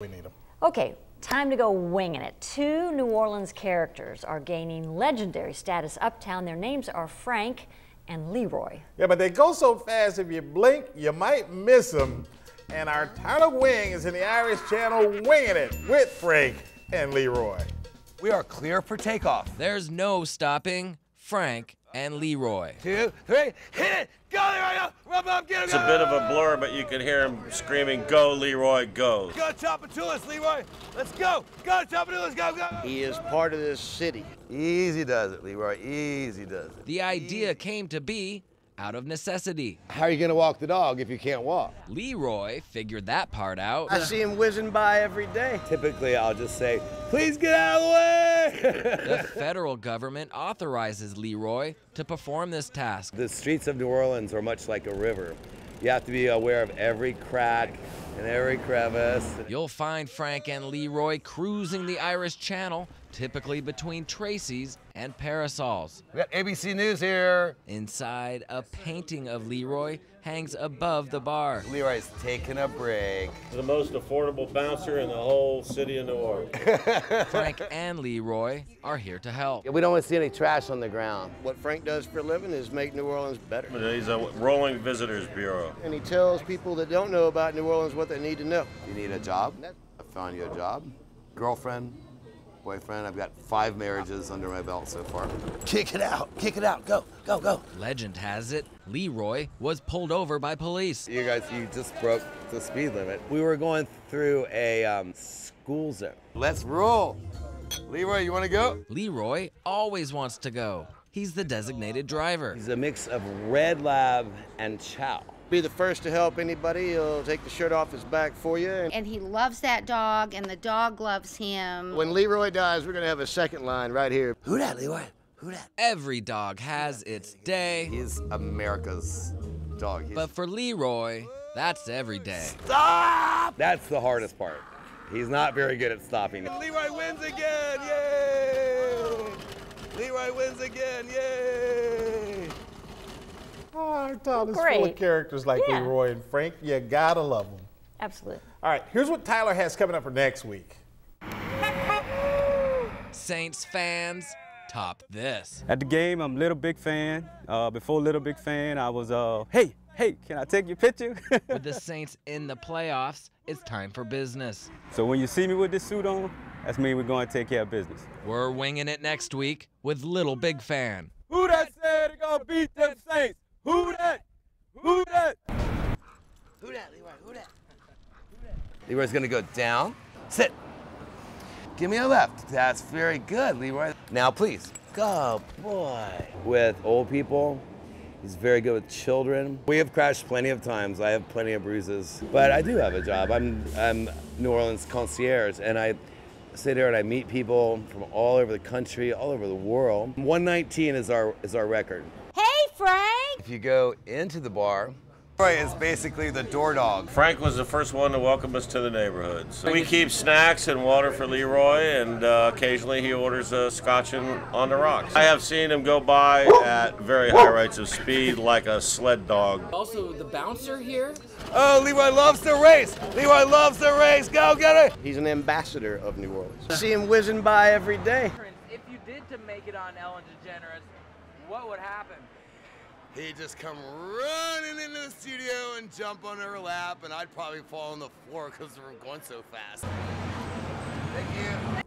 We need them. Okay, time to go winging it. Two New Orleans characters are gaining legendary status uptown. Their names are Frank and LeRoy. Yeah, but they go so fast, if you blink, you might miss them. And our ton of wing is in the Irish Channel winging it with Frank and LeRoy. We are clear for takeoff. There's no stopping Frank and LeRoy. 2, 3, hit it! Go, LeRoy, go! Rub up, get him! It's a bit of a blur, but you can hear him screaming, "Go, LeRoy, go!" Go, chop it to us, LeRoy! Let's go! Go, chop it to us, go, go! He is part of this city. Easy does it, LeRoy, easy does it. The idea came to be out of necessity. How are you going to walk the dog if you can't walk? LeRoy figured that part out. I see him whizzing by every day. Typically, I'll just say, please get out of the way! The federal government authorizes LeRoy to perform this task. The streets of New Orleans are much like a river. You have to be aware of every crack and every crevice. You'll find Frank and LeRoy cruising the Irish Channel, typically between Tracy's and Parasols. We got ABC News here. Inside, a painting of LeRoy hangs above the bar. LeRoy's taking a break. The most affordable bouncer in the whole city of New Orleans. Frank and LeRoy are here to help. We don't want to see any trash on the ground. What Frank does for a living is make New Orleans better. He's a rolling visitors bureau. And he tells people that don't know about New Orleans what they need to know. You need a job? I found you a job. Girlfriend, boyfriend. I've got 5 marriages under my belt so far. Kick it out, go, go, go. Legend has it, LeRoy was pulled over by police. You guys, you just broke the speed limit. We were going through a school zone. Let's roll. LeRoy, you want to go? LeRoy always wants to go. He's the designated driver. He's a mix of Red Lab and Chow. Be the first to help anybody. He'll take the shirt off his back for you. And he loves that dog, and the dog loves him. When LeRoy dies, we're going to have a second line right here. Who that, LeRoy? Who that? Every dog has its day. He's America's dog. But for LeRoy, that's every day. Stop! That's the hardest part. He's not very good at stopping. LeRoy wins again, yay! LeRoy wins again, yay! Our town is full Great. of characters like Yeah. LeRoy and Frank. You gotta love them. Absolutely. All right, here's what Tyler has coming up for next week. Saints fans, top this. At the game, I'm Little Big Fan. Before Little Big Fan, I was, hey, can I take your picture? With the Saints in the playoffs, it's time for business. So when you see me with this suit on, that's mean we're going to take care of business. We're winging it next week with Little Big Fan. Who that said they're going to beat them Saints? Who that? Who that? Who that, LeRoy? Who that? LeRoy's gonna go down. Sit. Give me a left. That's very good, LeRoy. Now, please. Go, boy. With old people, he's very good with children. We have crashed plenty of times. I have plenty of bruises, but I do have a job. I'm New Orleans concierge, and I sit there and I meet people from all over the country, all over the world. 119 is our record. Hey, Frank! If you go into the bar, LeRoy is basically the door dog. Frank was the first one to welcome us to the neighborhood. So we keep snacks and water for LeRoy, and occasionally he orders a scotch on the rocks. I have seen him go by at very high rates of speed like a sled dog. Also, the bouncer here? Oh, LeRoy loves to race. LeRoy loves to race. Go get it. He's an ambassador of New Orleans. I see him whizzing by every day. If you did to make it on Ellen DeGeneres, what would happen? He'd just come running into the studio and jump on her lap, and I'd probably fall on the floor because we're going so fast. Thank you.